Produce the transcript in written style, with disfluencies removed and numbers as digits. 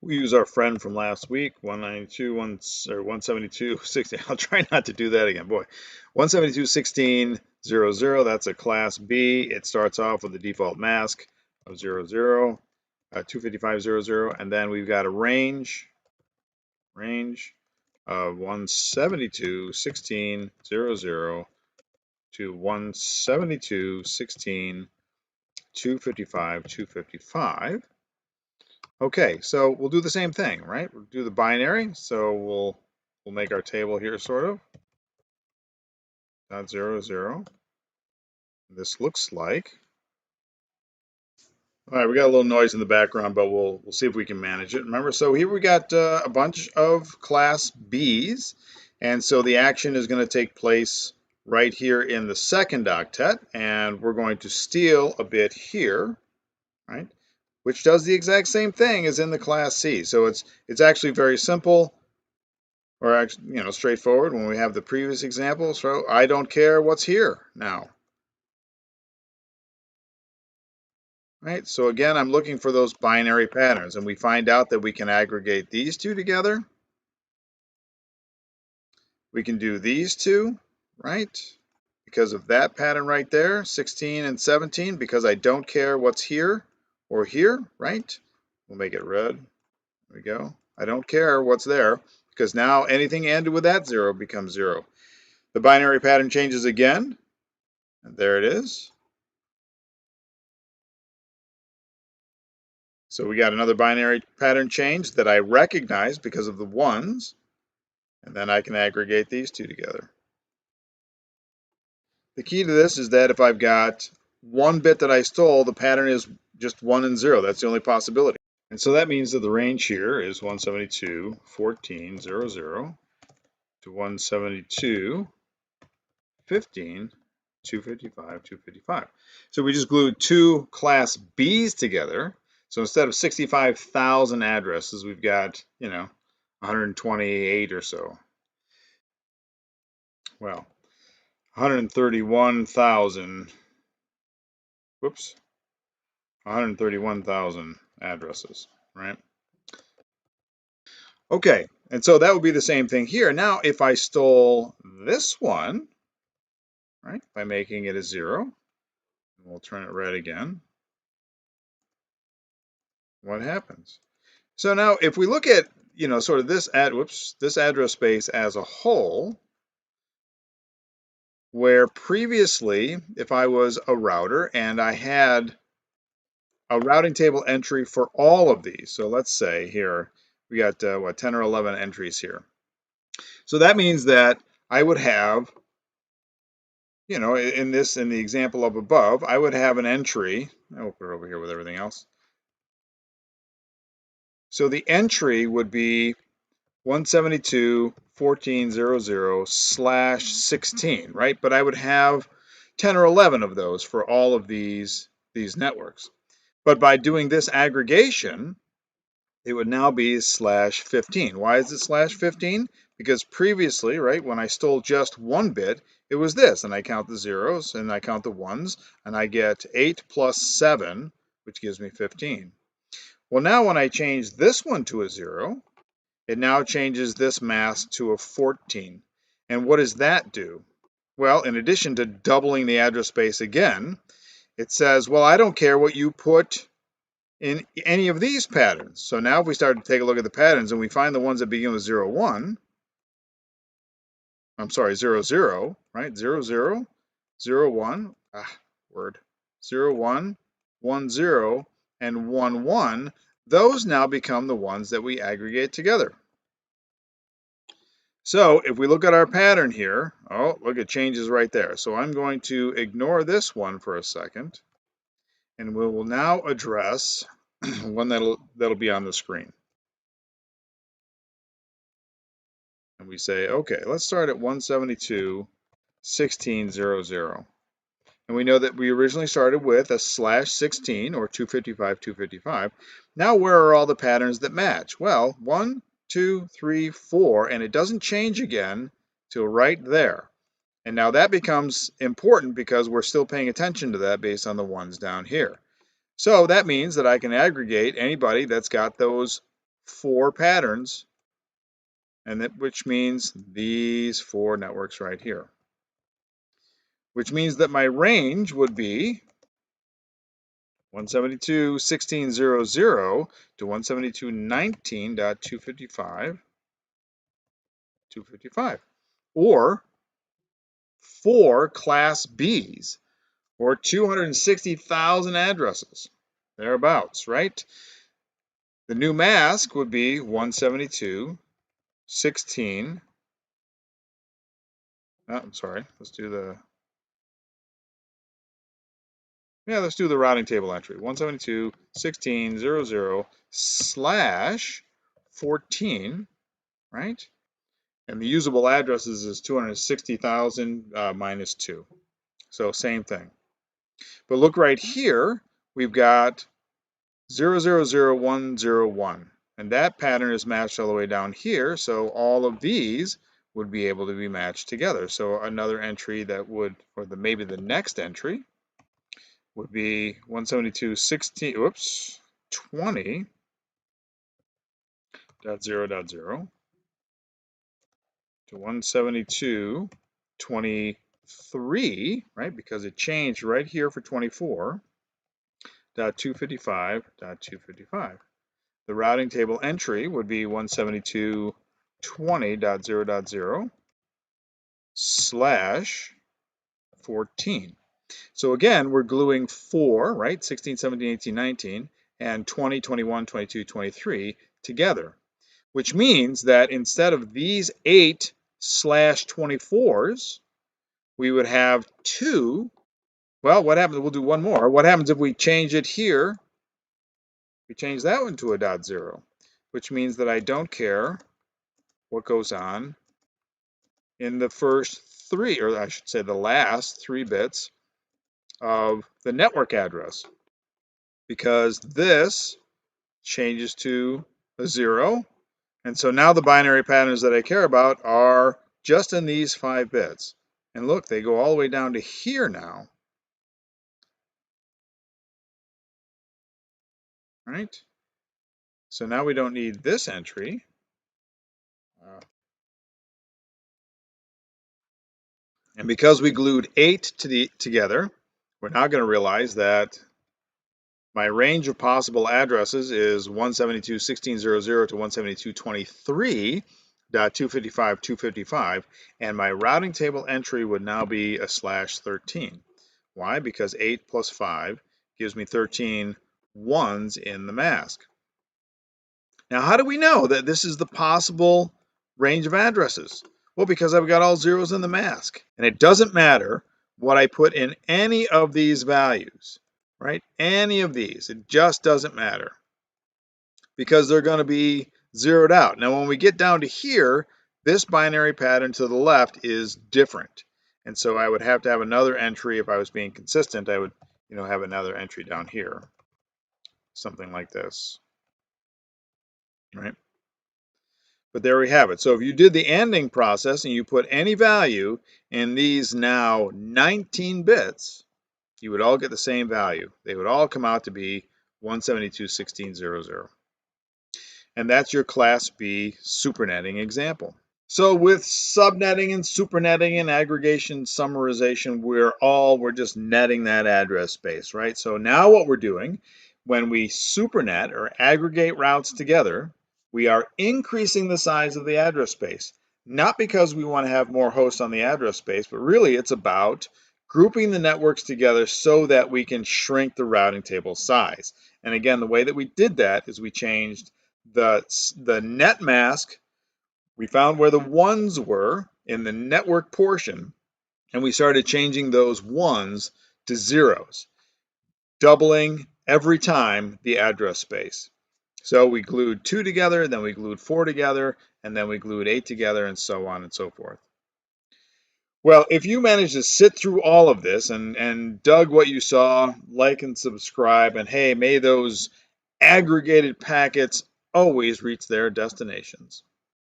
We use our friend from last week, 192, 172, 16. I'll try not to do that again. Boy, 172, 16, 00. That's a class B. It starts off with the default mask of 00, 255, 00. And then we've got a range of 172, 16, 00 to 172, 16, 255, 255. Okay, so we'll do the same thing, right? We'll do the binary. So we'll make our table here sort of. Dot 00. This looks like. All right, we got a little noise in the background, but we'll see if we can manage it. Remember, so here we got a bunch of class Bs, and so the action is going to take place right here in the second octet, and we're going to steal a bit here, right? Which does the exact same thing as in the class C. So it's actually very simple, or actually, straightforward when we have the previous example. So I don't care what's here now. Right? So again, I'm looking for those binary patterns, and we find out that we can aggregate these two together. We can do these two, right? Because of that pattern right there, 16 and 17, because I don't care what's here or here, right? We'll make it red. There we go. I don't care what's there, because now anything ended with that 0 becomes 0. The binary pattern changes again, and there it is. So we got another binary pattern change that I recognize because of the ones, and then I can aggregate these two together. The key to this is that if I've got one bit that I stole, the pattern is just 1 and 0. That's the only possibility. And so that means that the range here is 172, 14, 00 to 172, 15, 255, 255. So we just glued two class Bs together. So instead of 65,000 addresses, we've got, 128 or so. Well, 131,000. Whoops. 131,000 addresses, right? Okay, and so that would be the same thing here. Now, if I stole this one, right, by making it a 0, we'll turn it red again. What happens? So now if we look at, sort of this address space as a whole, where previously, if I was a router and I had a routing table entry for all of these, so let's say here, we got, 10 or 11 entries here. So that means that I would have, in the example up above, I would have an entry. I'll put it over here with everything else. So the entry would be 172.14.00/16, right? But I would have 10 or 11 of those for all of these networks. But by doing this aggregation, it would now be /15. Why is it /15? Because previously, right, when I stole just one bit, it was this, and I count the zeros, and I count the ones, and I get 8 plus 7, which gives me 15. Well, now when I change this one to a 0, it now changes this mask to a 14. And what does that do? Well, in addition to doubling the address space again, it says, well, I don't care what you put in any of these patterns. So now if we start to take a look at the patterns and we find the ones that begin with 0, 1, I'm sorry, 0, 0, right? 0, 0, 0, 1, 0, 1, 1, 0, and 1, 1, those now become the ones that we aggregate together. So if we look at our pattern here, oh, look, it changes right there. So I'm going to ignore this one for a second, and we will now address one that'll be on the screen. And we say, okay, let's start at 172.16.00. And we know that we originally started with a /16 or 255, 255. Now where are all the patterns that match? Well, 1, 2, 3, 4, and it doesn't change again till right there. And now that becomes important because we're still paying attention to that based on the ones down here. So that means that I can aggregate anybody that's got those 4 patterns, and that which means these 4 networks right here. Which means that my range would be 172.16.00 to 172.19.255, or 4 Class Bs, or 260,000 addresses, thereabouts, right? The new mask would be 172.16. Oh, I'm sorry. Let's do the routing table entry. 172.16.00/14, right? And the usable addresses is 260,000 minus 2. So same thing. But look right here, we've got 000101. And that pattern is matched all the way down here. So all of these would be able to be matched together. So another entry that would, or maybe the next entry, would be 172.20.0.0 to 172.23, right? Because it changed right here for 24.255.255. The routing table entry would be 172.20.0.0/14. So again, we're gluing 4, right? 16, 17, 18, 19, and 20, 21, 22, 23 together, which means that instead of these 8/24s, we would have 2. Well, what happens? We'll do one more. What happens if we change it here? We change that one to a .0, which means that I don't care what goes on in the first 3, or I should say the last 3 bits of the network address, because this changes to a 0. And so now the binary patterns that I care about are just in these 5 bits. And look, they go all the way down to here now. Right? So now we don't need this entry. And because we glued 8 together, we're now going to realize that my range of possible addresses is 172.16.00 to 172.23.255.255, and my routing table entry would now be a /13. Why? Because 8 plus 5 gives me 13 ones in the mask. Now, how do we know that this is the possible range of addresses? Well, because I've got all zeros in the mask, and it doesn't matter what I put in any of these values. Right? Any of these. It just doesn't matter because they're going to be zeroed out. Now, when we get down to here, this binary pattern to the left is different. And so I would have to have another entry. If I was being consistent, I would, have another entry down here. Something like this. Right? But there we have it. So if you did the ANDing process and you put any value in these now 19 bits, you would all get the same value. They would all come out to be 172.16.00. And that's your Class B supernetting example. So with subnetting and supernetting and aggregation summarization, we're just netting that address space, right? So now what we're doing when we supernet or aggregate routes together, we are increasing the size of the address space. Not because we want to have more hosts on the address space, but really it's about grouping the networks together so that we can shrink the routing table size. And again, the way that we did that is we changed the net mask. We found where the ones were in the network portion, and we started changing those ones to zeros, doubling every time the address space. So we glued 2 together, then we glued 4 together, and then we glued 8 together, and so on and so forth. Well, if you managed to sit through all of this and dug what you saw, like and subscribe, and hey, may those aggregated packets always reach their destinations.